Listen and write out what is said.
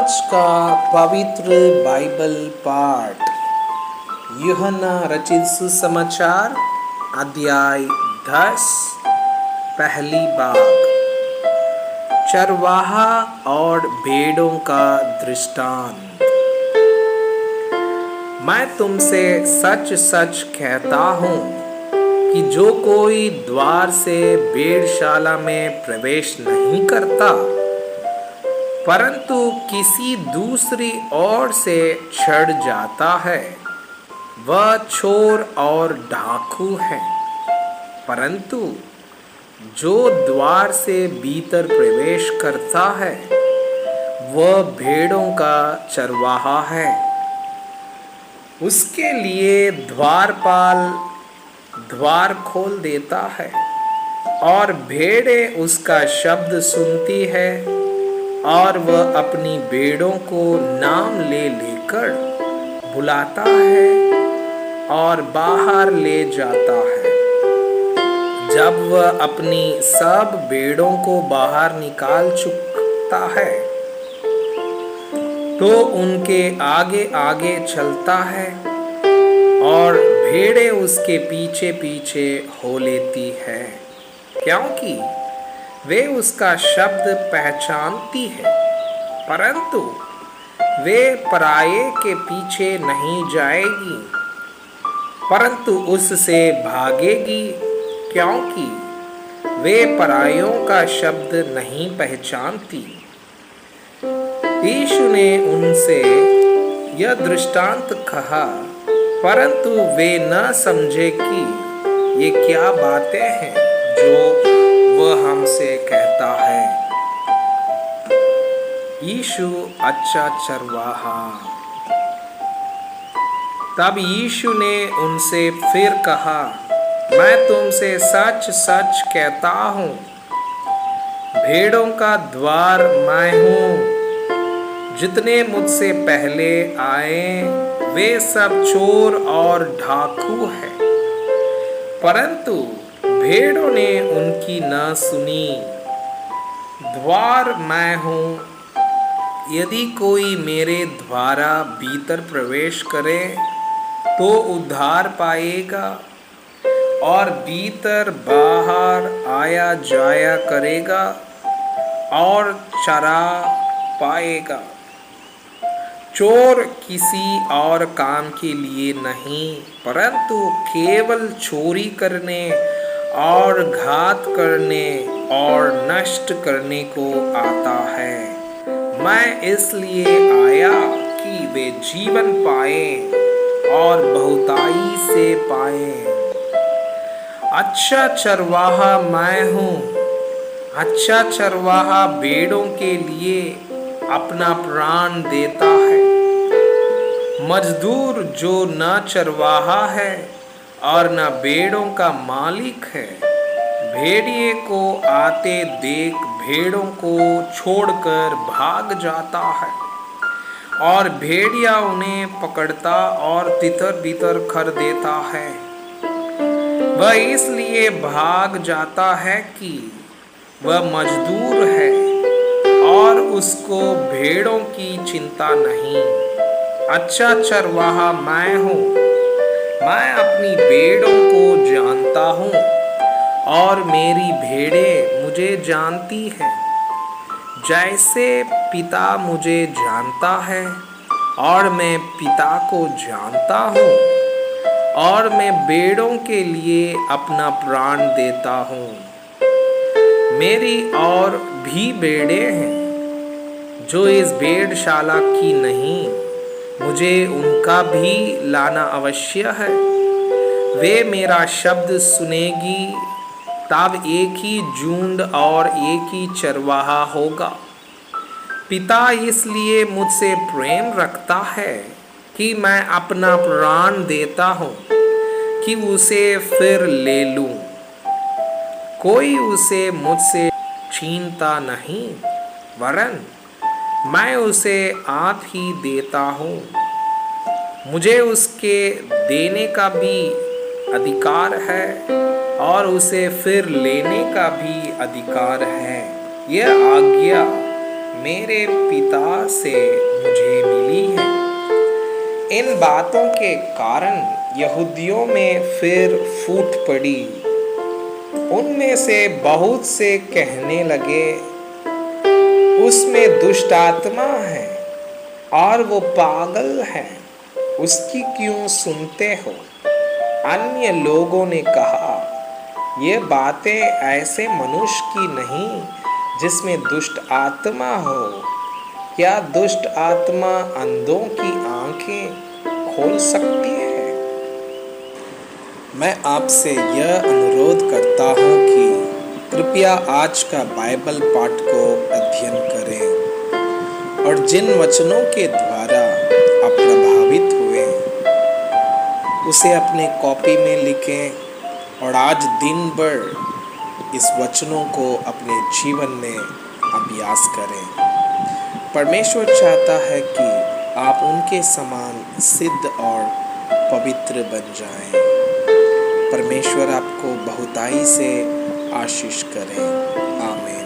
आज का पवित्र बाइबल पाठ यूहन्ना रचित सुसमाचार अध्याय 10 पहली बात। चरवाहा और भेड़ों का दृष्टांत। मैं तुमसे सच सच कहता हूँ कि जो कोई द्वार से भेड़शाला में प्रवेश नहीं करता परंतु किसी दूसरी ओर से चढ़ जाता है वह चोर और डाकू है। परंतु जो द्वार से भीतर प्रवेश करता है वह भेड़ों का चरवाहा है। उसके लिए द्वारपाल द्वार खोल देता है और भेड़ें उसका शब्द सुनती है और वह अपनी भेड़ों को नाम ले लेकर बुलाता है और बाहर ले जाता है। जब वह अपनी सब भेड़ों को बाहर निकाल चुकता है तो उनके आगे आगे चलता है और भेड़ें उसके पीछे पीछे हो लेती है, क्योंकि वे उसका शब्द पहचानती है। परंतु वे पराये के पीछे नहीं जाएगी परंतु उससे भागेगी, क्योंकि वे परायों का शब्द नहीं पहचानती। यीशु ने उनसे यह दृष्टांत कहा परंतु वे न समझे कि ये क्या बातें हैं जो वह हमसे कहता है। यीशु अच्छा चरवाहा। तब यीशु ने उनसे फिर कहा, मैं तुमसे सच सच कहता हूँ, भेड़ों का द्वार मैं हूँ। जितने मुझसे पहले आए वे सब चोर और डाकू हैं, परंतु भेड़ों ने उनकी न सुनी। द्वार मैं हूँ, यदि कोई मेरे द्वारा भीतर प्रवेश करे तो उद्धार पाएगा और भीतर बाहर आया जाया करेगा और चरा पाएगा। चोर किसी और काम के लिए नहीं परंतु केवल चोरी करने और घात करने और नष्ट करने को आता है। मैं इसलिए आया कि वे जीवन पाएं और बहुताई से पाएं। अच्छा चरवाहा मैं हूँ। अच्छा चरवाहा भेड़ों के लिए अपना प्राण देता है। मजदूर जो न चरवाहा है और न भेड़ों का मालिक है, भेड़िए को आते देख भेड़ों को छोड़कर भाग जाता है और भेड़िया उन्हें पकड़ता और तितर बितर कर देता है। वह इसलिए भाग जाता है कि वह मजदूर है और उसको भेड़ों की चिंता नहीं। अच्छा चरवाहा मैं हूँ। मैं अपनी भेड़ों को जानता हूँ और मेरी भेड़ें मुझे जानती हैं। जैसे पिता मुझे जानता है और मैं पिता को जानता हूँ और मैं भेड़ों के लिए अपना प्राण देता हूँ। मेरी और भी भेड़ें हैं जो इस भेड़शाला की नहीं, मुझे उनका भी लाना अवश्य है। वे मेरा शब्द सुनेगी, तब एक ही झुंड और एक ही चरवाहा होगा। पिता इसलिए मुझसे प्रेम रखता है कि मैं अपना प्राण देता हूँ कि उसे फिर ले लूँ। कोई उसे मुझसे छीनता नहीं, वरन मैं उसे आप ही देता हूँ। मुझे उसके देने का भी अधिकार है और उसे फिर लेने का भी अधिकार है। यह आज्ञा मेरे पिता से मुझे मिली है। इन बातों के कारण यहूदियों में फिर फूट पड़ी। उनमें से बहुत से कहने लगे, उसमें दुष्ट आत्मा है और वो पागल है, उसकी क्यों सुनते हो? अन्य लोगों ने कहा, ये बातें ऐसे मनुष्य की नहीं जिसमें दुष्ट आत्मा हो। क्या दुष्ट आत्मा अंधों की आंखें खोल सकती है? मैं आपसे यह अनुरोध करता हूँ कि कृपया आज का बाइबल पाठ को अध्ययन करें और जिन वचनों के द्वारा आप प्रभावित हुए उसे अपने कॉपी में लिखें और आज दिन भर इस वचनों को अपने जीवन में अभ्यास करें। परमेश्वर चाहता है कि आप उनके समान सिद्ध और पवित्र बन जाएं। परमेश्वर आपको बहुताई से आशीष करें। आमीन।